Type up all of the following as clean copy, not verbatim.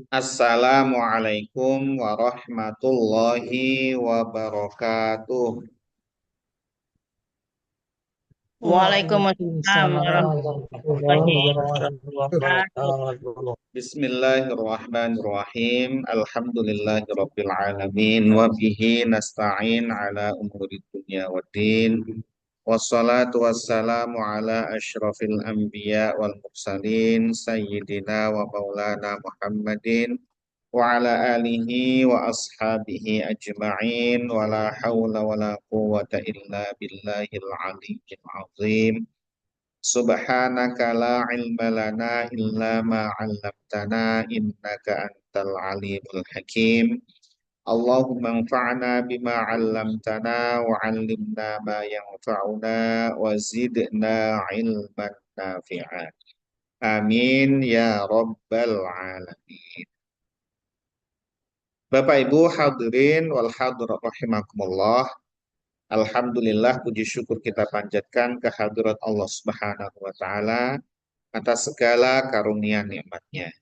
Assalamualaikum warahmatullahi wabarakatuh. Waalaikumsalam Waalaikumsalam warahmatullahi warahmatullahi wabarakatuh. wabarakatuh. Bismillahirrahmanirrahim. Alhamdulillahirabbil alamin wa bihi nasta'in ala umuri dunya waddin. Wassalatu wassalamu ala asyrafil anbiya wal mursalin sayyidina wa maulana Muhammadin wa ala alihi wa ashabihi ajma'in wa la hawla wa la quwwata illa billahil aliyyil azim. Subhanaka la ilma lana illa ma 'allamtana innaka antal alimul hakim. Allahumma anfa'na bima 'allamtana wa 'allimna ma yanfa'una wa zidna ilman nafi'a. Amin ya rabbal alamin. Bapak Ibu hadirin wal hadirat rahimakumullah. Alhamdulillah puji syukur kita panjatkan kehadirat Allah Subhanahu wa taala atas segala karunia nikmatnya.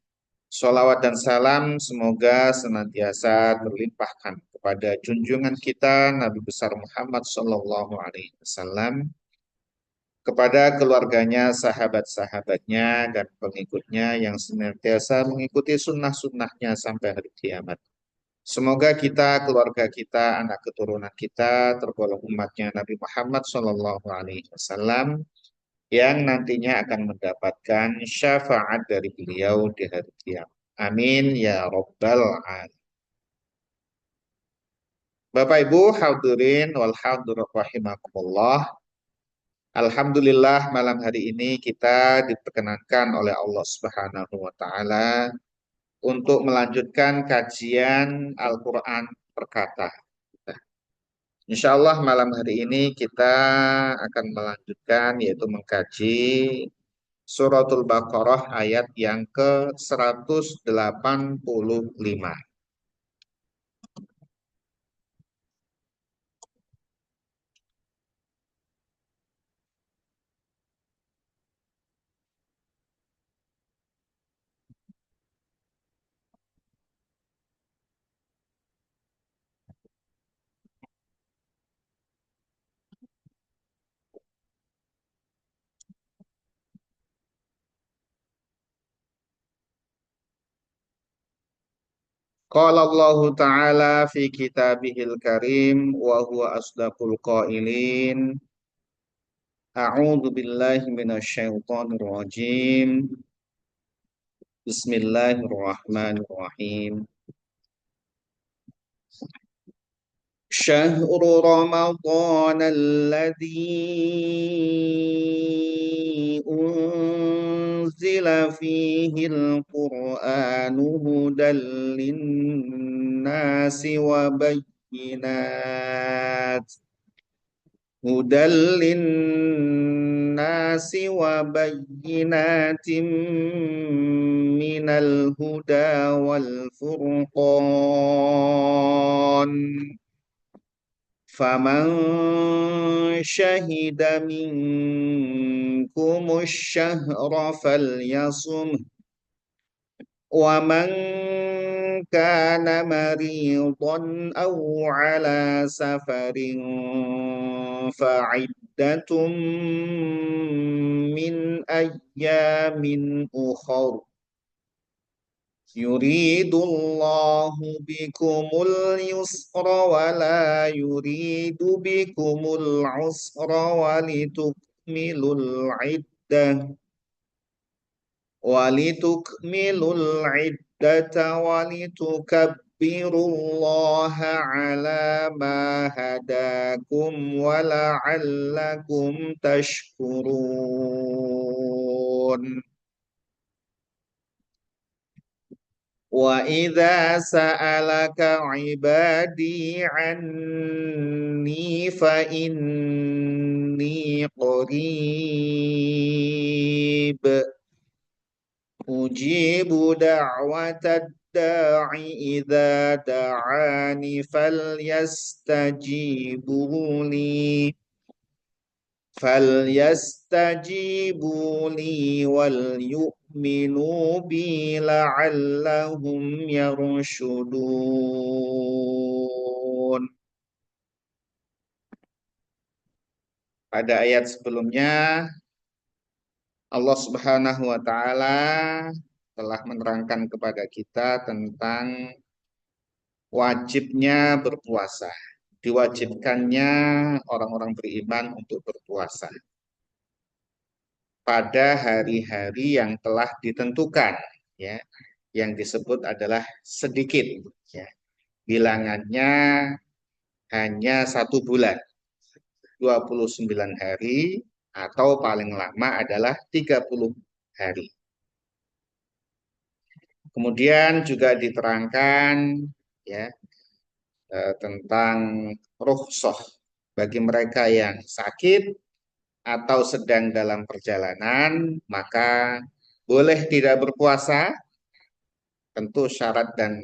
Sholawat dan salam semoga senantiasa terlimpahkan kepada junjungan kita Nabi besar Muhammad Sallallahu Alaihi Wasallam, kepada keluarganya, sahabat-sahabatnya, dan pengikutnya yang senantiasa mengikuti sunnah-sunnahnya sampai hari kiamat. Semoga kita, keluarga kita, anak keturunan kita tergolong umatnya Nabi Muhammad Sallallahu Alaihi Wasallam yang nantinya akan mendapatkan syafaat dari beliau di hari kiamat. Amin ya rabbal alamin. Bapak Ibu hadirin wal hadirat rahimakumullah. Alhamdulillah malam hari ini kita diperkenankan oleh Allah Subhanahu wa taala untuk melanjutkan kajian Al-Qur'an perkata. Insya Allah malam hari ini kita akan melanjutkan yaitu mengkaji Suratul Baqarah ayat yang ke-185. Qala Allah Ta'ala fi kitabihil karim wa huwa asdaqul qailin. A'udzu billahi minasyaitonir rajim. Bismillahirrahmanirrahim. شهر رمضان الذي أنزل فيه القرآن هدى للناس وبينات من الهدى والفرقان فمن شهد منكم الشهر فليصمه ومن كان مريضا أو على سفر فعدة من أيام أخر يريد الله بكم اليسر ولا يريد بكم العسر ولتكملوا العدة ولتكبروا الله على ما هداكم ولعلكم تشكرون. وَإِذَا سَأَلَكَ عِبَادِي عَنِّي فَإِنِّي قَرِيبٌ أُجِيبُ دَعْوَةَ الدَّاعِ إِذَا دَعَانِ فَلْيَسْتَجِيبُوا لِي فَلْيَسْتَجِيبُوا لِي وَلْيُؤْمِنُوا بِي لَعَلَّهُمْ يَرْشُدُونَ. Pada ayat sebelumnya Allah Subhanahu wa taala telah menerangkan kepada kita tentang wajibnya berpuasa, diwajibkannya orang-orang beriman untuk berpuasa pada hari-hari yang telah ditentukan, ya, yang disebut adalah sedikit, ya. Bilangannya hanya 1 bulan, 29 hari, atau paling lama adalah 30 hari. Kemudian juga diterangkan, ya, tentang rukhsah bagi mereka yang sakit atau sedang dalam perjalanan, maka boleh tidak berpuasa, tentu syarat dan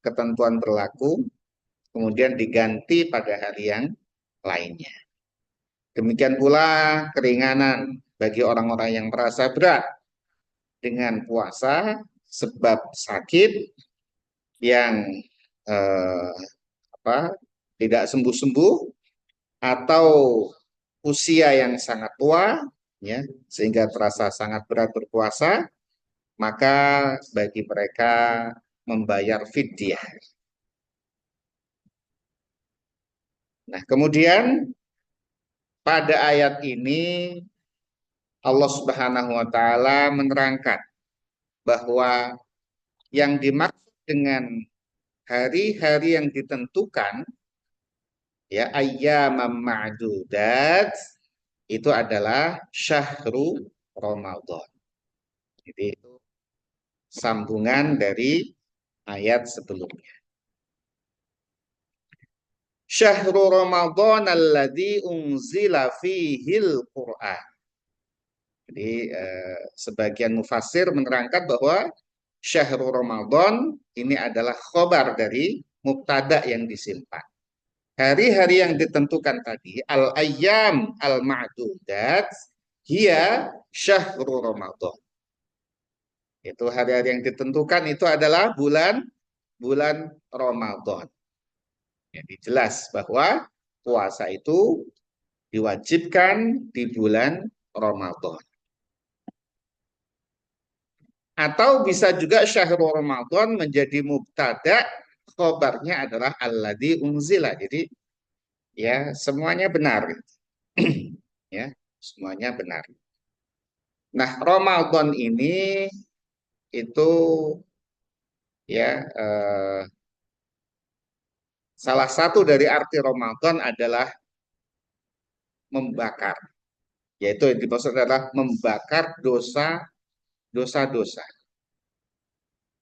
ketentuan berlaku, kemudian diganti pada hari yang lainnya. Demikian pula keringanan bagi orang-orang yang merasa berat dengan puasa sebab sakit yang eh, tidak sembuh-sembuh, atau usia yang sangat tua, ya, sehingga terasa sangat berat berpuasa, maka bagi mereka membayar fidyah. Nah, kemudian pada ayat ini Allah Subhanahu wa taala menerangkan bahwa yang dimaksud dengan hari-hari yang ditentukan, ya, ayyamam ma'dudat, itu adalah syahru Ramadan. Jadi itu sambungan dari ayat sebelumnya. Syahrul Ramadan alladzi unzila fihil Qur'an. Jadi sebagian mufassir menerangkan bahwa syahrul Ramadan ini adalah khobar dari mubtada yang disimpan. Hari-hari yang ditentukan tadi, al-ayyam al-ma'dudat, hiya syahrul Ramadan. Itu hari-hari yang ditentukan itu adalah bulan Ramadan. Jadi jelas bahwa puasa itu diwajibkan di bulan Ramadan. Atau bisa juga syahrul Ramadan menjadi mubtada, khobarnya adalah alladzi unzila. Jadi ya semuanya benar. Ya, semuanya benar. Nah, Ramadan ini itu, ya, salah satu dari arti Ramadan adalah membakar. Yaitu yang dimaksud adalah membakar dosa-dosa.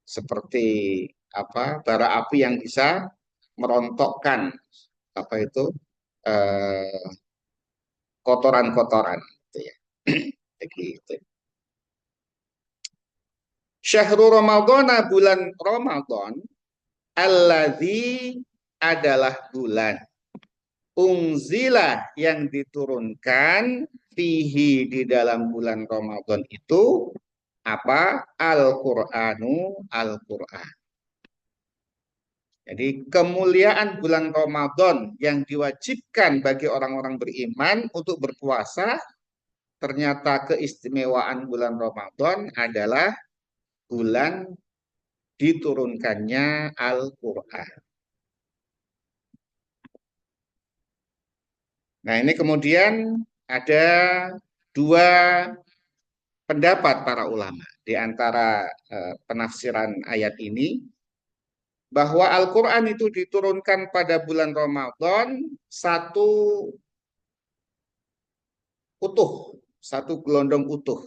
Seperti bara api yang bisa merontokkan eh, kotoran-kotoran, gitu ya. Begitu. Syahrul Ramadan, bulan Ramadan, alladzi adalah bulan unzila yang diturunkan fihi di dalam bulan Ramadan itu apa? Al-Qur'anu, Al-Qur'an. Jadi kemuliaan bulan Ramadan yang diwajibkan bagi orang-orang beriman untuk berpuasa, ternyata keistimewaan bulan Ramadan adalah bulan diturunkannya Al-Qur'an. Nah, ini kemudian ada dua pendapat para ulama di antara penafsiran ayat ini, bahwa Al-Quran itu diturunkan pada bulan Ramadan satu gelondong utuh,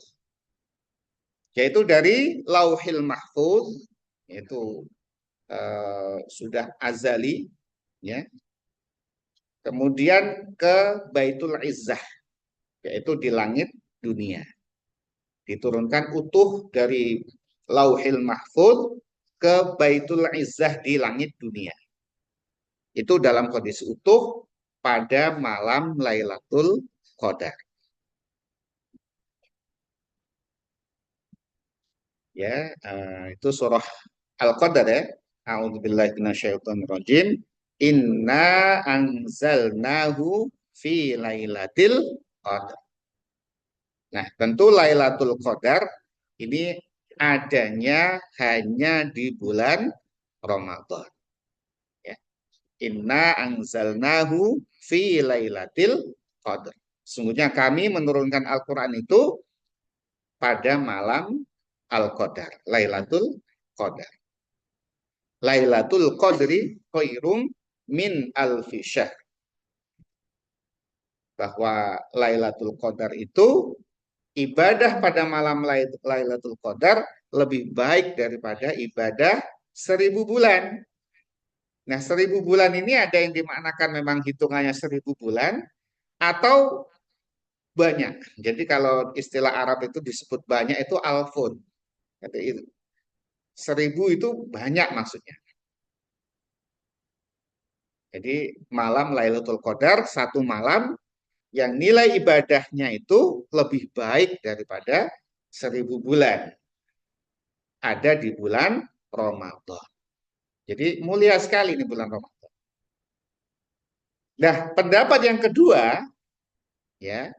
yaitu dari Lauhil Mahfuz, yaitu sudah azali, ya, kemudian ke Baitul Izzah, yaitu di langit dunia. Diturunkan utuh dari Lauhil Mahfuz ke Baitul Izzah di langit dunia. Itu dalam kondisi utuh pada malam Lailatul Qadar. Ya, itu surah Al-Qadar ya. A'udzubillahi minasyaitonirrajim. Inna anzalnahu fi lailatul qadar. Nah, tentu Lailatul Qadar ini adanya hanya di bulan Ramadan. Ya. Inna anzalnahu fi lailatul qadar. Sungguhnya kami menurunkan Al-Quran itu pada malam Al-Qadar, Lailatul Qadar. Lailatul Qadri khairum min alfi syahr. Bahwa Lailatul Qadar itu ibadah pada malam Lailatul Qadar lebih baik daripada ibadah 1.000 bulan. Nah, 1.000 bulan ini ada yang dimaknakan memang hitungannya 1.000 bulan atau banyak. Jadi kalau istilah Arab itu disebut banyak itu alfun. Jadi itu 1.000 itu banyak maksudnya. Jadi malam Lailatul Qadar satu malam yang nilai ibadahnya itu lebih baik daripada 1.000 bulan. Ada di bulan Ramadan. Jadi mulia sekali di bulan Ramadan. Nah, pendapat yang kedua ya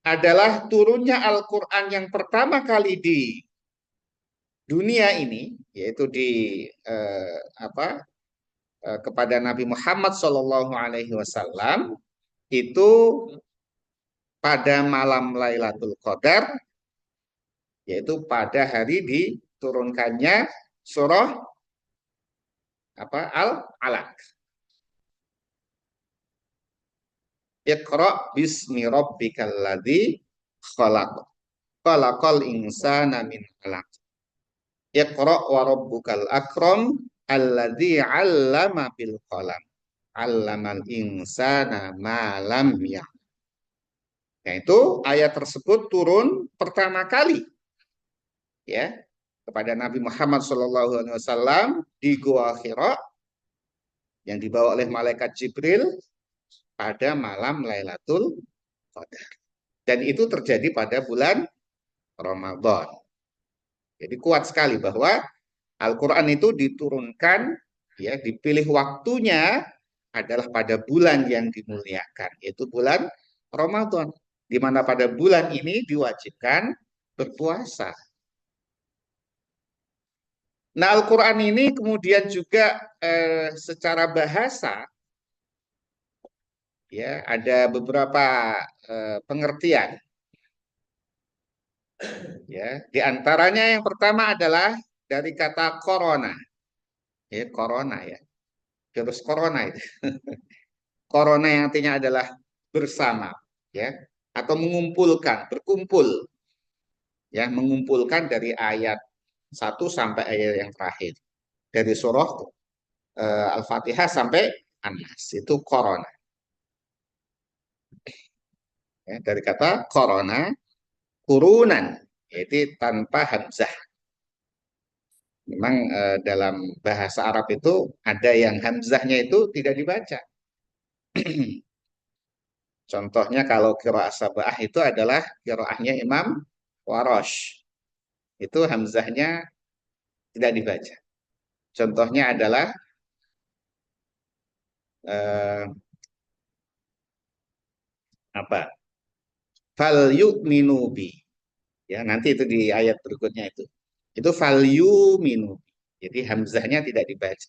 adalah turunnya Al-Qur'an yang pertama kali di dunia ini yaitu di eh, apa kepada Nabi Muhammad SAW itu pada malam Lailatul Qadar yaitu pada hari diturunkannya surah Al-Alaq. Iqra bismi rabbikal ladzi khalaq. Khalaqal insana min 'alaq. Iqra wa rabbukal akram alladzi 'allama bil qalam. 'Allamal insana ma lam ya'lam. Yaitu ayat tersebut turun pertama kali ya kepada Nabi Muhammad SAW di Gua Hira yang dibawa oleh malaikat Jibril pada malam Lailatul Qadar. Dan itu terjadi pada bulan Ramadan. Jadi kuat sekali bahwa Al-Quran itu diturunkan, ya, dipilih waktunya adalah pada bulan yang dimuliakan, yaitu bulan Ramadan. Di mana pada bulan ini diwajibkan berpuasa. Nah, Al-Quran ini kemudian juga secara bahasa, ya, ada beberapa pengertian. Ya, di antaranya yang pertama adalah dari kata corona, ya, corona ya, virus corona itu. Corona yang artinya adalah bersama, ya, atau mengumpulkan, berkumpul, ya, mengumpulkan dari ayat 1 sampai ayat yang terakhir dari surah Al-Fatihah sampai An-Nas itu corona. Ya, dari kata corona, kurunan, yaitu tanpa hamzah. Memang dalam bahasa Arab itu ada yang hamzahnya itu tidak dibaca. Contohnya kalau qiraah sabah itu adalah qiraahnya Imam Warosh. Itu hamzahnya tidak dibaca. Contohnya adalah eh, apa? Fal yu'minu bi. Ya, nanti itu di ayat berikutnya itu. Itu fal yu'minu. Jadi hamzahnya tidak dibaca.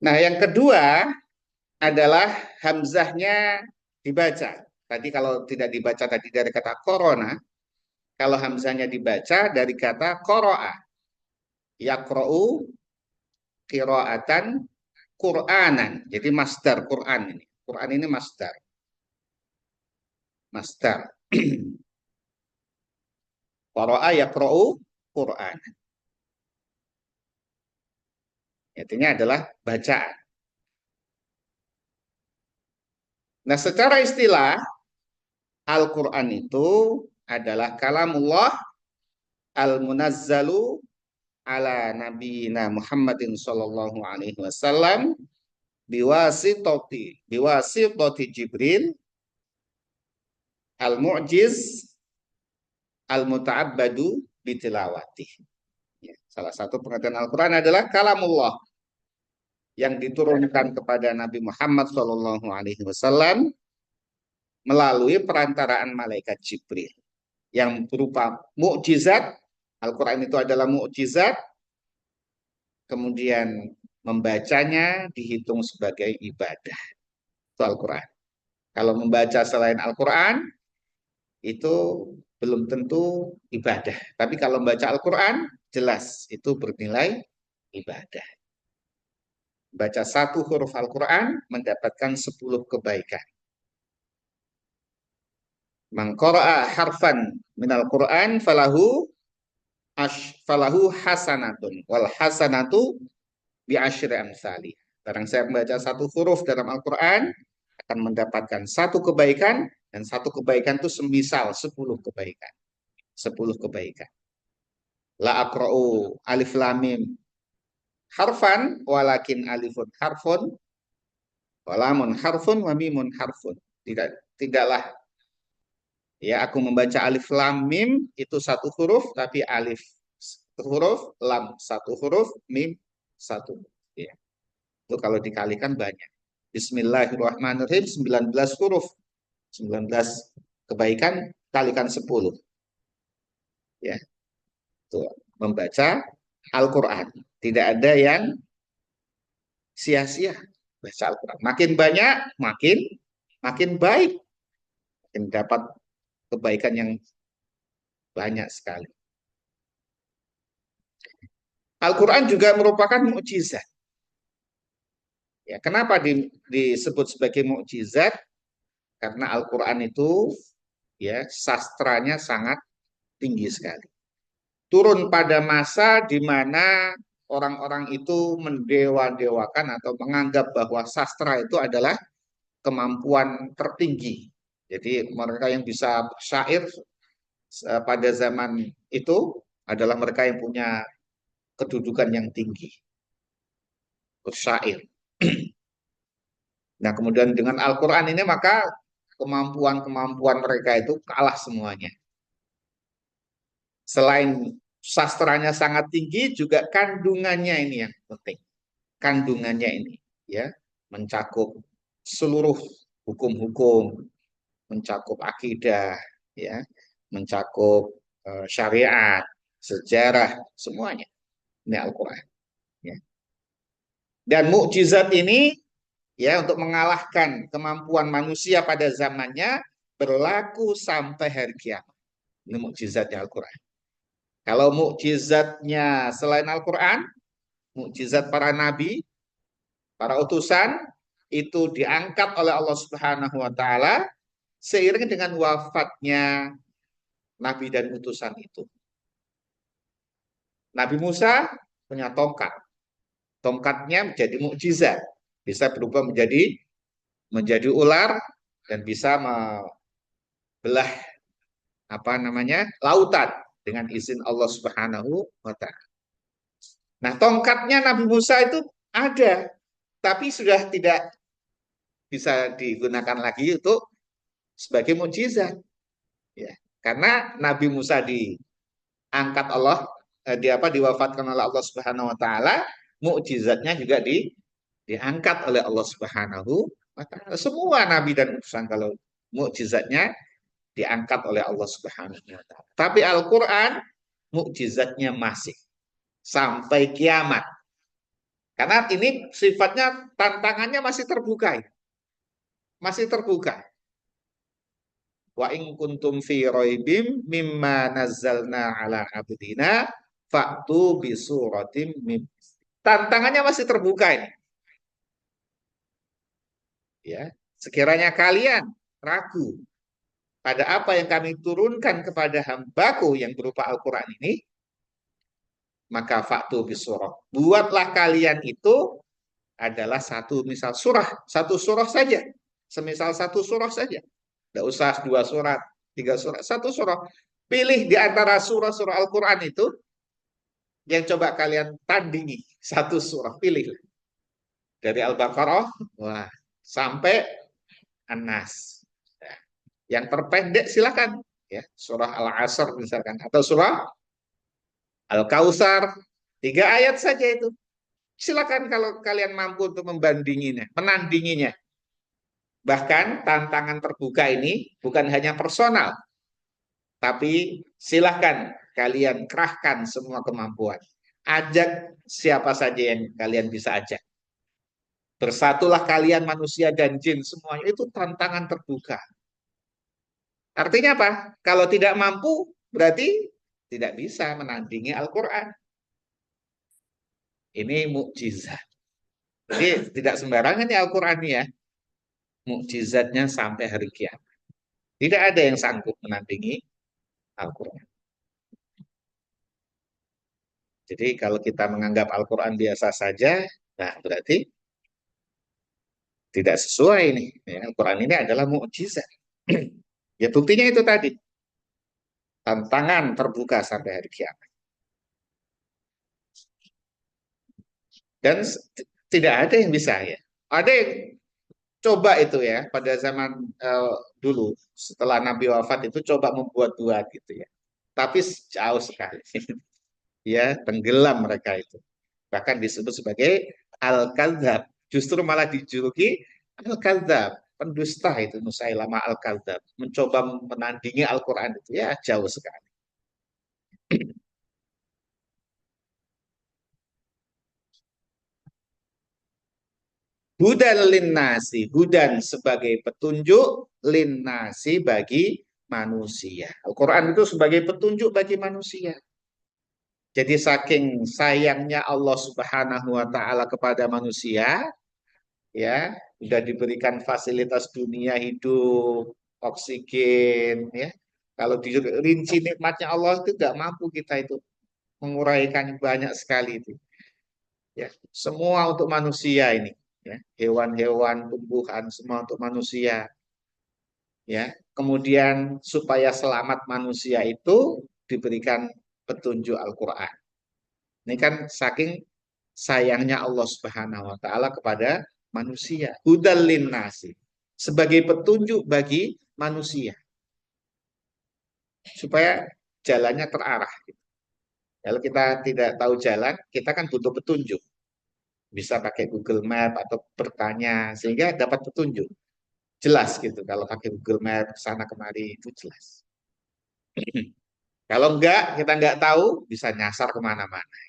Nah, yang kedua adalah hamzahnya dibaca. Tadi kalau tidak dibaca tadi dari kata corona, kalau hamzahnya dibaca dari kata qoro'a. Yaqra'u qira'atan Qur'anan. Jadi masdar Qur'an ini. Qur'an ini masdar. Masdar. Qara'a yaqra'u Qur'an. Artinya adalah bacaan. Nah, secara istilah Al-Qur'an itu adalah kalamullah al-munazzalu ala nabiyina Muhammadin sallallahu alaihi wasallam biwasitati Jibril al-mu'jiz al-muta'abbadu bitilawati. Ya, salah satu pengertian Al-Quran adalah kalamullah yang diturunkan kepada Nabi Muhammad SAW melalui perantaraan malaikat Jibril yang berupa mukjizat. Al-Quran itu adalah mukjizat, kemudian membacanya dihitung sebagai ibadah. Itu Al-Quran. Kalau membaca selain Al-Quran, itu belum tentu ibadah. Tapi kalau membaca Al-Quran, jelas itu bernilai ibadah. Baca satu huruf Al-Quran, mendapatkan 10 kebaikan. Man qara'a harfan minal Qur'an falahu hasanatun wal hasanatu bi asyri amsalih. Barang saya membaca satu huruf dalam Al-Qur'an akan mendapatkan satu kebaikan, dan satu kebaikan itu semisal 10 kebaikan. 10 kebaikan. La aqra'u alif lam mim harfan walakin alifun harfun walamun harfun wa mimun harfun. Tidaklah ya aku membaca alif lam mim itu satu huruf, tapi alif satu huruf, lam satu huruf, mim satu. Ya. Itu kalau dikalikan banyak. Bismillahirrahmanirrahim 19 huruf. 19 kebaikan kalikan 10. Ya. Itu membaca Al-Qur'an. Tidak ada yang sia-sia baca Al-Qur'an. Makin banyak, makin makin baik. Makin dapat kebaikan yang banyak sekali. Al-Quran juga merupakan mukjizat. Ya, kenapa disebut sebagai mukjizat? Karena Al-Quran itu ya sastranya sangat tinggi sekali. Turun pada masa di mana orang-orang itu mendewa-dewakan atau menganggap bahwa sastra itu adalah kemampuan tertinggi. Jadi mereka yang bisa syair pada zaman itu adalah mereka yang punya kedudukan yang tinggi, bersyair. Nah, kemudian dengan Al-Quran ini maka kemampuan-kemampuan mereka itu kalah semuanya. Selain sastranya sangat tinggi, juga kandungannya ini yang penting. Kandungannya ini ya mencakup seluruh hukum-hukum, mencakup akidah, ya, mencakup syariat, sejarah, semuanya. Ini Al-Quran. Ya. Dan mukjizat ini ya untuk mengalahkan kemampuan manusia pada zamannya berlaku sampai hari kiamat. Ini mukjizatnya Al-Quran. Kalau mukjizatnya selain Al-Quran, mukjizat para nabi, para utusan itu diangkat oleh Allah Subhanahu wa taala seiring dengan wafatnya nabi dan utusan itu. Nabi Musa punya tongkat. Tongkatnya menjadi mukjizat, bisa berubah menjadi ular dan bisa belah lautan dengan izin Allah Subhanahu wa taala. Nah, tongkatnya Nabi Musa itu ada, tapi sudah tidak bisa digunakan lagi untuk sebagai mukjizat. Ya, karena Nabi Musa diangkat Allah, diwafatkan oleh Allah Subhanahu wa taala, mukjizatnya juga diangkat oleh Allah Subhanahu wa taala. Semua nabi dan utusan kalau mukjizatnya diangkat oleh Allah Subhanahu wa taala. Tapi Al-Qur'an mukjizatnya masih sampai kiamat. Karena ini sifatnya tantangannya masih terbuka. Masih terbuka. Wa in kuntum fi raibim mimma nazzalna ala abdina fa'tu bi suratim mim. Tantangannya masih terbuka ini. Ya, sekiranya kalian ragu pada apa yang kami turunkan kepada hambaku yang berupa Al-Quran ini, maka faktu bisurah. Buatlah kalian itu adalah satu surah saja. Semisal satu surah saja. Tidak usah 2 surat, 3 surat, satu surah. Pilih di antara surah-surah Al-Quran itu yang coba kalian tandingi. Satu surah, pilih. Dari Al-Baqarah sampai An-Nas. Yang terpendek silakan. Ya, surah Al-Asr misalkan. Atau surah Al-Kautsar, 3 ayat saja itu. Silakan kalau kalian mampu untuk membandinginya, menandinginya. Bahkan tantangan terbuka ini bukan hanya personal, tapi silahkan kalian kerahkan semua kemampuan. Ajak siapa saja yang kalian bisa ajak. Bersatulah kalian manusia dan jin semuanya. Itu tantangan terbuka. Artinya apa? Kalau tidak mampu berarti tidak bisa menandingi Al-Quran. Ini mukjizat. Jadi tidak sembarangan ya Al-Quran ya. Mukjizatnya sampai hari kiamat. Tidak ada yang sanggup menandingi Al-Quran. Jadi kalau kita menganggap Al-Quran biasa saja, nah berarti tidak sesuai nih. Ya, Al-Quran ini adalah mukjizat. Ya buktinya itu tadi. Tantangan terbuka sampai hari kiamat. Dan tidak ada yang bisa ya. Ada yang coba itu ya pada zaman dulu setelah Nabi wafat itu coba membuat-buat gitu ya. Tapi jauh sekali. Ya, tenggelam mereka itu. Bahkan disebut sebagai Al-Kadzab. Justru malah dijuluki Al-Kadzab. Pendusta itu Musailama Al-Kadzab. Mencoba menandingi Al-Quran itu ya jauh sekali. Hudan linnasi. Hudan sebagai petunjuk linnasi bagi manusia. Al-Quran itu sebagai petunjuk bagi manusia. Jadi saking sayangnya Allah Subhanahu wa taala kepada manusia, ya, sudah diberikan fasilitas dunia hidup, oksigen, ya. Kalau dirinci nikmatnya Allah itu nggak mampu kita itu menguraikan banyak sekali itu. Ya, semua untuk manusia ini, ya. Hewan-hewan, tumbuhan semua untuk manusia, ya. Kemudian supaya selamat manusia itu diberikan petunjuk Al-Qur'an. Ini kan saking sayangnya Allah Subhanahu wa taala kepada manusia. Hudal linnasi. Sebagai petunjuk bagi manusia supaya jalannya terarah. Kalau kita tidak tahu jalan, kita kan butuh petunjuk. Bisa pakai Google Map atau bertanya sehingga dapat petunjuk. Jelas gitu kalau pakai Google Map sana kemari itu jelas. Kalau enggak, kita enggak tahu, bisa nyasar kemana-mana.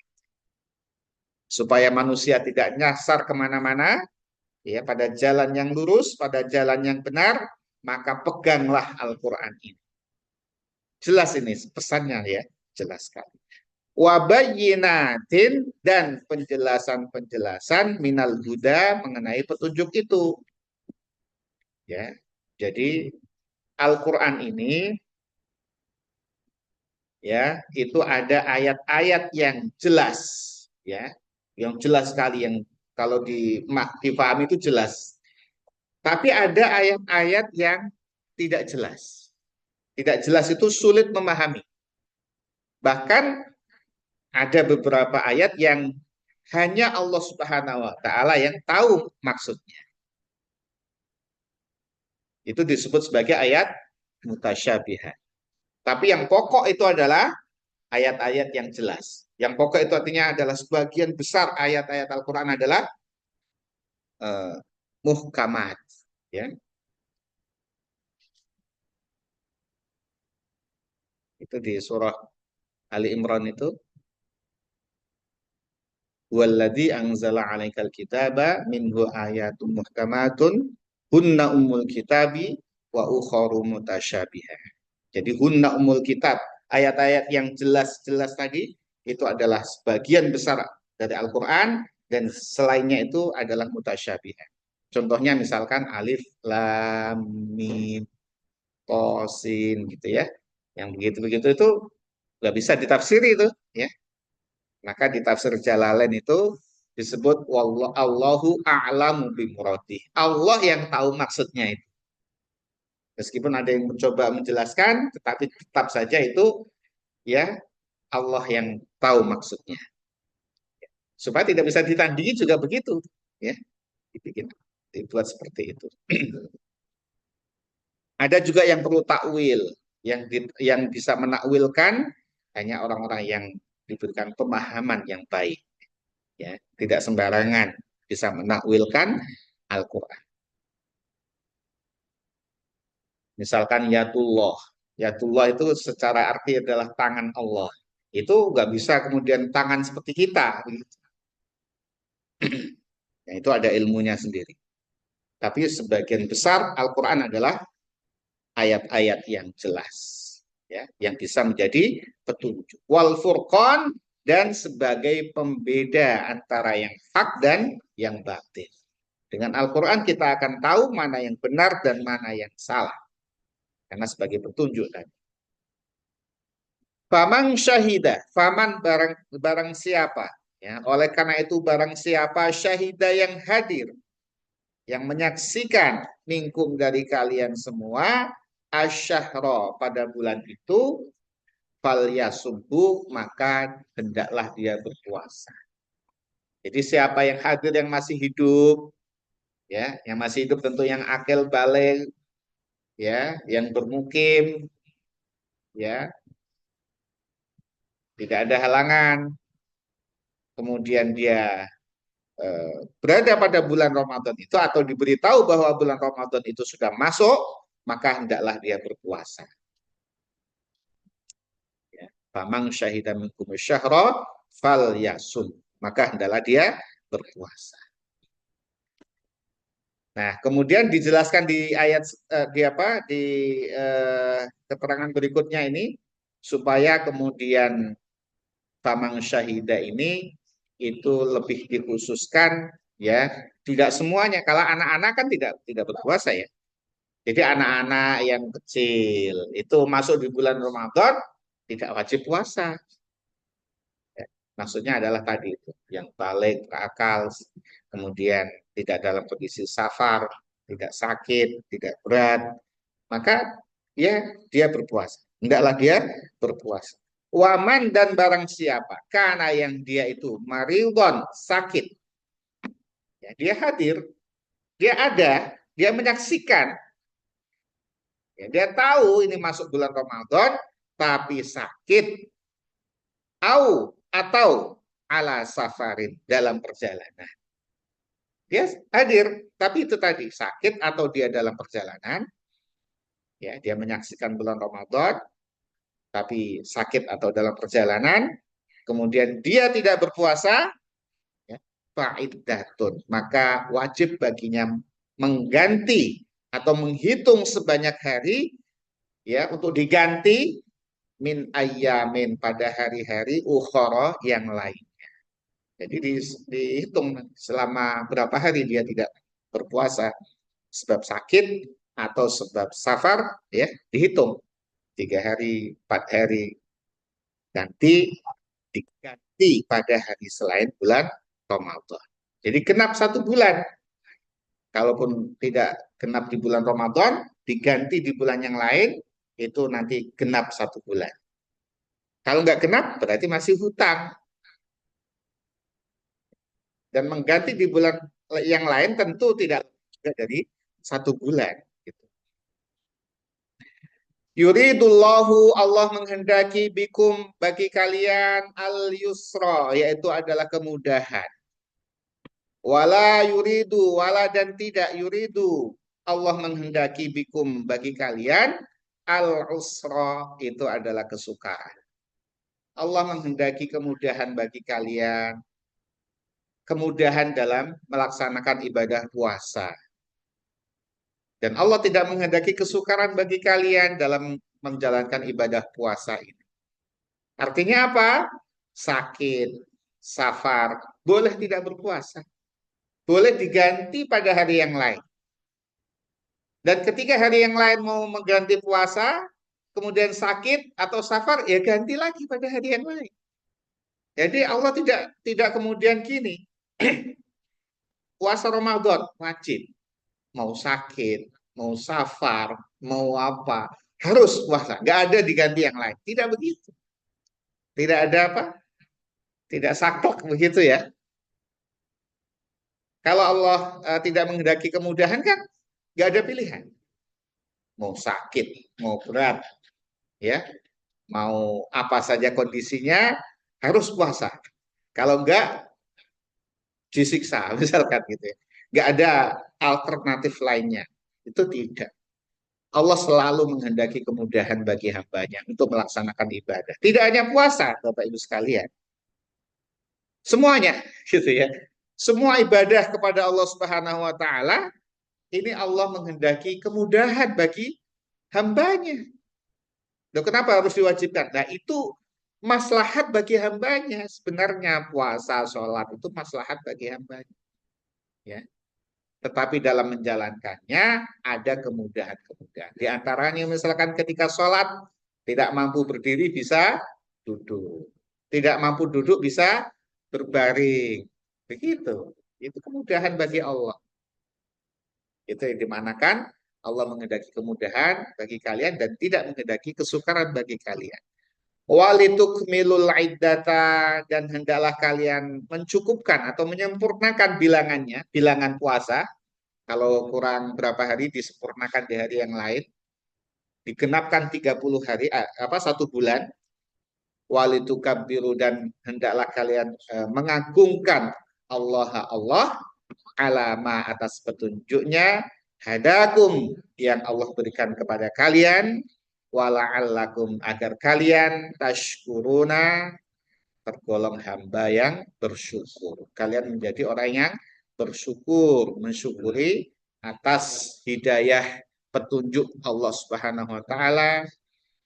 Supaya manusia tidak nyasar kemana-mana, ya pada jalan yang lurus, pada jalan yang benar, maka peganglah Al-Quran ini. Jelas ini pesannya ya, jelas sekali. Wabayinatin dan penjelasan-penjelasan minal huda mengenai petunjuk itu. Ya, jadi Al-Quran ini ya itu ada ayat-ayat yang jelas, ya, yang jelas sekali yang kalau difahami itu jelas. Tapi ada ayat-ayat yang tidak jelas. Tidak jelas itu sulit memahami. Bahkan ada beberapa ayat yang hanya Allah Subhanahu wa taala yang tahu maksudnya. Itu disebut sebagai ayat mutasyabihat. Tapi yang pokok itu adalah ayat-ayat yang jelas. Yang pokok itu artinya adalah sebagian besar ayat-ayat Al-Qur'an adalah uh, muhkamat, ya. Itu di surah Ali Imran itu Walladzi anzala 'alaikal kitaba minhu ayatun muhkamatun hunna ummul kitabi wa ukharu mutasyabihat. Jadi hunna ummul kitab, ayat-ayat yang jelas-jelas tadi itu adalah sebagian besar dari Al-Qur'an dan selainnya itu adalah mutasyabihat. Contohnya misalkan alif lam mim tosin gitu ya. Yang begitu-begitu itu nggak bisa ditafsiri itu ya. Maka di tafsir Jalalain itu disebut Allahu a'lamu bimuradi. Allah yang tahu maksudnya itu. Meskipun ada yang mencoba menjelaskan, tetapi tetap saja itu ya Allah yang tahu maksudnya. Supaya tidak bisa ditandingi juga begitu, ya. Dibikin, dibuat seperti itu. Ada juga yang perlu takwil, yang bisa menakwilkan hanya orang-orang yang diberikan pemahaman yang baik, ya, tidak sembarangan bisa menakwilkan Al-Quran. Misalkan yatullah, yatullah itu secara arti adalah tangan Allah. Itu nggak bisa kemudian tangan seperti kita. Nah, itu ada ilmunya sendiri. Tapi sebagian besar Al-Quran adalah ayat-ayat yang jelas, ya, yang bisa menjadi petunjuk. Wal furqan, dan sebagai pembeda antara yang hak dan yang batil. Dengan Al-Quran kita akan tahu mana yang benar dan mana yang salah. Karena sebagai petunjuk tadi. Faman syahida, faman barang siapa. Ya, oleh karena itu barang siapa syahida yang hadir, yang menyaksikan minkum dari kalian semua, asyahra pada bulan itu, fal yasubbu, maka hendaklah dia berpuasa. Jadi siapa yang hadir yang masih hidup, ya, yang masih hidup tentu yang akil balik, ya, yang bermukim, ya, tidak ada halangan, kemudian dia berada pada bulan Ramadan itu atau diberitahu bahwa bulan Ramadan itu sudah masuk, maka hendaklah dia berpuasa. Ya. Famang syahida minkum syahra fal yasun, maka hendaklah dia berpuasa. Nah, kemudian dijelaskan di ayat di apa di keterangan berikutnya ini supaya kemudian famang syahida ini itu lebih dikhususkan, ya, tidak semuanya. Kalau anak-anak kan tidak berpuasa, ya. Jadi anak-anak yang kecil itu masuk di bulan Ramadan tidak wajib puasa, ya. Maksudnya adalah tadi itu yang balik berakal, kemudian tidak dalam kondisi safar, tidak sakit, tidak berat, maka ya dia berpuasa, hendaklah dia berpuasa. Waman, dan barang siapa karena yang dia itu maridon, sakit, ya, dia hadir, dia ada, dia menyaksikan, ya, dia tahu ini masuk bulan Ramadan tapi sakit, atau ala safarin, dalam perjalanan. Dia hadir, tapi itu tadi sakit atau dia dalam perjalanan, ya, dia menyaksikan bulan Ramadan tapi sakit atau dalam perjalanan, kemudian dia tidak berpuasa, ya, fa'iddatun, maka wajib baginya mengganti atau menghitung sebanyak hari, ya, untuk diganti min ayyamin, pada hari-hari ukhara yang lain. Jadi dihitung selama berapa hari dia tidak berpuasa, sebab sakit atau sebab safar, ya, dihitung 3 hari, 4 hari, nanti diganti pada hari selain bulan Ramadan. Jadi genap 1 bulan. Kalaupun tidak genap di bulan Ramadan, diganti di bulan yang lain, itu nanti genap 1 bulan. Kalau nggak genap, berarti masih hutang. Dan mengganti di bulan yang lain tentu tidak dari 1 bulan. Gitu. Yuridullahu, Allah menghendaki bikum, bagi kalian, al yusra, yaitu adalah kemudahan. Wala yuridu, wala, dan tidak yuridu, Allah menghendaki bikum, bagi kalian, al usra, itu adalah kesukaran. Allah menghendaki kemudahan bagi kalian, kemudahan dalam melaksanakan ibadah puasa. Dan Allah tidak menghendaki kesukaran bagi kalian dalam menjalankan ibadah puasa ini. Artinya apa? Sakit, safar, boleh tidak berpuasa. Boleh diganti pada hari yang lain. Dan ketika hari yang lain mau mengganti puasa, kemudian sakit atau safar, ya ganti lagi pada hari yang lain. Jadi Allah tidak kemudian gini, puasa Ramadan wajib, mau sakit, mau safar, mau apa, harus puasa. Nggak ada diganti yang lain. Tidak begitu. Tidak ada apa? Tidak saklek begitu, ya. Kalau Allah tidak menghendaki kemudahan, kan nggak ada pilihan. Mau sakit, mau berat, ya, mau apa saja kondisinya, harus puasa. Kalau enggak disiksa misalkan gitu ya. Enggak ada alternatif lainnya. Itu tidak. Allah selalu menghendaki kemudahan bagi hambanya untuk melaksanakan ibadah. Tidak hanya puasa, Bapak Ibu sekalian. Semuanya, gitu ya. Semua ibadah kepada Allah Subhanahu wa taala ini Allah menghendaki kemudahan bagi hambanya. Loh, kenapa harus diwajibkan? Nah, itu maslahat bagi hambanya. Sebenarnya puasa, sholat itu maslahat bagi hambanya. Ya. Tetapi dalam menjalankannya ada kemudahan-kemudahan. Di antaranya misalkan ketika sholat tidak mampu berdiri bisa duduk. Tidak mampu duduk bisa berbaring. Begitu. Itu kemudahan bagi Allah. Itu yang dimanakan Allah menghendaki kemudahan bagi kalian dan tidak menghendaki kesukaran bagi kalian. Walitukmilul iddata, dan hendaklah kalian mencukupkan atau menyempurnakan bilangannya, bilangan puasa. Kalau kurang berapa hari disempurnakan di hari yang lain. Digenapkan 30 hari, satu bulan. Walitukabbiru, dan hendaklah kalian mengagungkan Allah alama atas petunjuknya hadakum yang Allah berikan kepada kalian wala'allakum agar kalian tashkuruna tergolong hamba yang bersyukur. Kalian menjadi orang yang bersyukur, mensyukuri atas hidayah petunjuk Allah Subhanahu wa taala,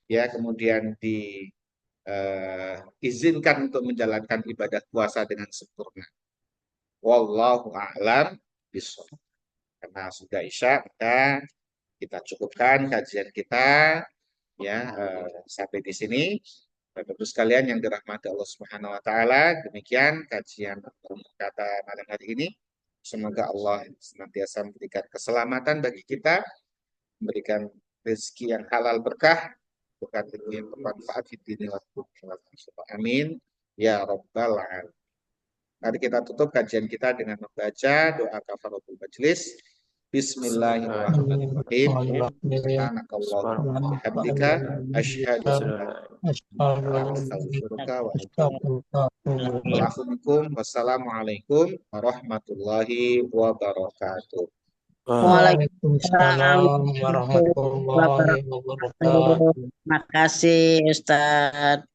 ya, kemudian diizinkan untuk menjalankan ibadah puasa dengan sempurna. Wallahu a'lam bishawab. Karena sudah Isya, maka kita cukupkan kajian kita ya sampai di sini. Bapak Ibu sekalian yang dirahmati Allah Subhanahu wa taala, demikian kajian kata malam hari ini. Semoga Allah senantiasa memberikan keselamatan bagi kita, memberikan rezeki yang halal berkah, berkat ilmu yang bermanfaat di dunia dan akhirat. Amin ya rabbal alamin. Mari kita tutup kajian kita dengan membaca doa kafaratul majlis. Bismillahirrahmanirrahim. Subhanakallahumma wa bihamdika asyhadu an la ilaha illa anta astaghfiruka wa atubu ilaik. Wassalamualaikum warahmatullahi wabarakatuh. Waalaikumsalam Waalaikumsalam warahmatullahi warahmatullahi wabarakatuh. wabarakatuh. Terima kasih Ustaz.